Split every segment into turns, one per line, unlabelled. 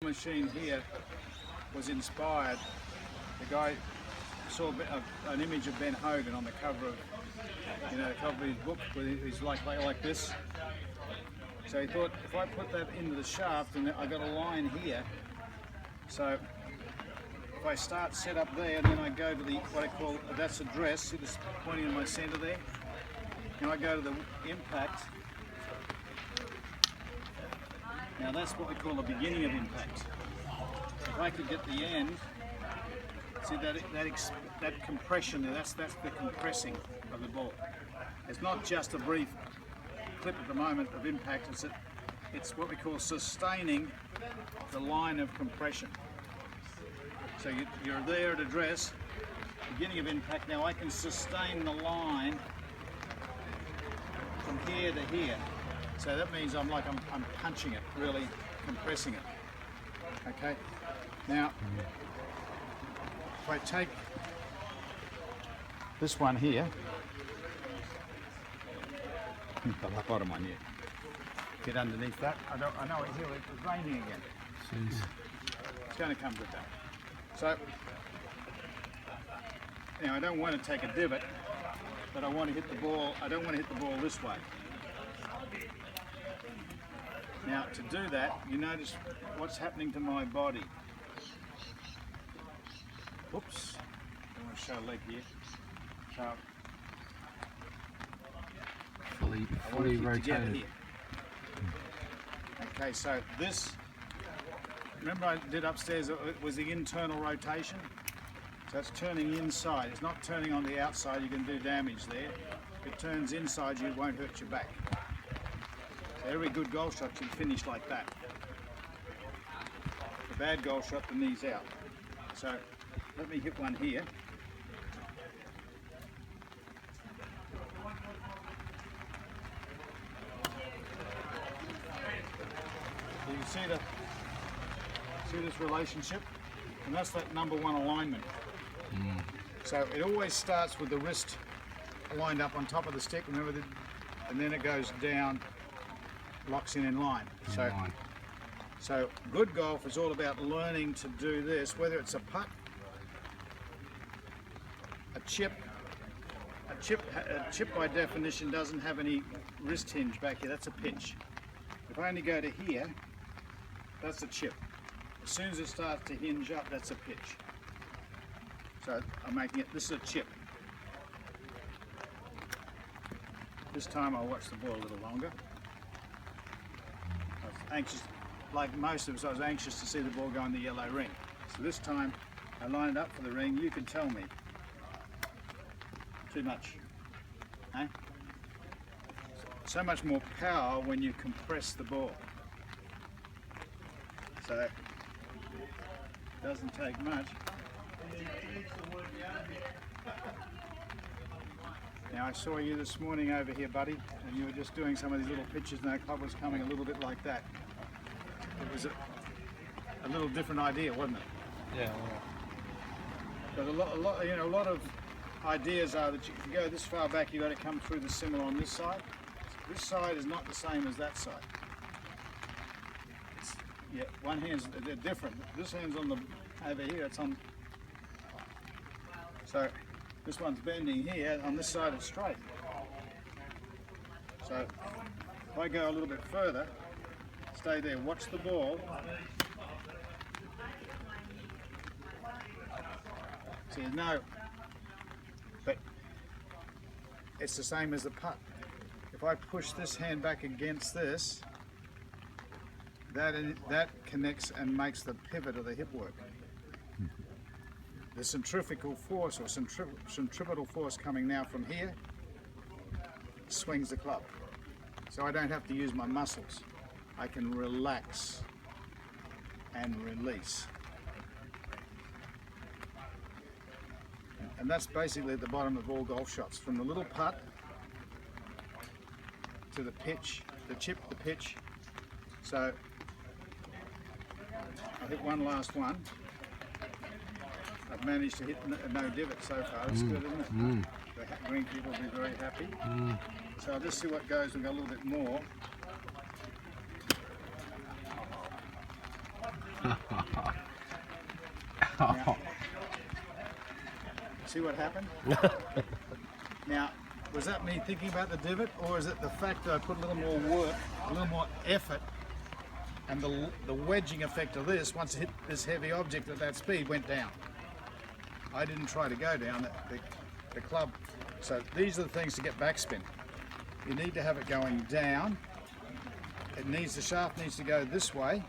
machine here was inspired. The guy saw an image of Ben Hogan on the cover of, the cover of his book, where he's like this. So he thought, if I put that into the shaft, and I got a line here, so if I start set up there, then I go to what I call, that's address, see this pointing in my center there? Now I go to the impact. Now that's what we call the beginning of impact. If I could get the end, see that compression there, that's the compressing of the ball. It's not just a brief clip at the moment of impact, it's what we call sustaining the line of compression. So you're there at address, beginning of impact. Now I can sustain the line from here to here. So that means I'm punching it, really compressing it. Okay. Now, if I take this one here, bottom one here, get underneath that. I know it here. It's raining again.
Jeez.
It's going to come with that. So, now I don't want to take a divot, but I want to hit the ball. I don't want to hit the ball this way. Now, to do that, you notice what's happening to my body. Oops, I want to show a leg here. So,
fully rotated.
Here. Okay, so this, remember I did upstairs, it was the internal rotation. So it's turning inside, it's not turning on the outside, you can do damage there. If it turns inside, it won't hurt your back. So every good goal shot should finish like that. The bad goal shot, the knee's out. So let me hit one here. So you see this relationship, and that's that number one alignment. So it always starts with the wrist lined up on top of the stick, remember, and then it goes down, locks in line. So good golf is all about learning to do this, whether it's a putt, a chip. A chip by definition doesn't have any wrist hinge back here, that's a pitch. If I only go to here, that's a chip. As soon as it starts to hinge up, that's a pitch. So I'm making it, this is a chip. This time I'll watch the ball a little longer. I was anxious, like most of us, I was anxious to see the ball go in the yellow ring. So this time I line it up for the ring. You can tell me. Too much. Eh? So much more power when you compress the ball. So it doesn't take much. Now I saw you this morning over here, buddy, and you were just doing some of these little pitches, and that club was coming a little bit like that. It was a little different idea, wasn't it?
Yeah.
But a lot of ideas are that if you go this far back, you've got to come through the similar on this side. This side is not the same as that side. Yeah, one hand's they're different. This hand's on the over here. It's on. So this one's bending here. On this side, it's straight. So if I go a little bit further, stay there. Watch the ball. See, no. But it's the same as the putt. If I push this hand back against this, that connects and makes the pivot of the hip work. The centrifugal force or centripetal force coming now from here swings the club. So I don't have to use my muscles. I can relax and release. And that's basically at the bottom of all golf shots, from the little putt to the pitch, the chip, the pitch. So I'll hit one last one. I've managed to hit no divot so far. That's good, isn't it? The green people will be very happy. So I'll just see what goes. We've got a little bit more. Now, see what happened? Now, was that me thinking about the divot, or is it the fact that I put a little more work, a little more effort, and the wedging effect of this, once it hit this heavy object at that speed, went down? I didn't try to go down the club. So these are the things to get backspin. You need to have it going down. The shaft needs to go this way,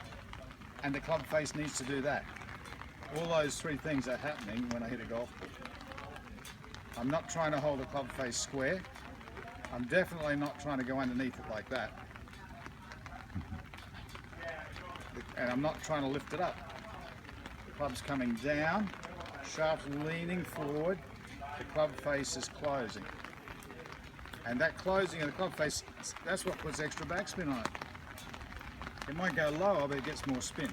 and the club face needs to do that. All those three things are happening when I hit a golf ball. I'm not trying to hold the club face square. I'm definitely not trying to go underneath it like that. And I'm not trying to lift it up. The club's coming down, shaft's leaning forward, the club face is closing. And that closing of the club face, that's what puts extra backspin on it. It might go lower, but it gets more spin.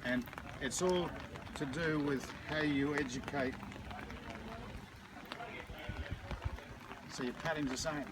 And it's all to do with how you educate. So your padding's the same.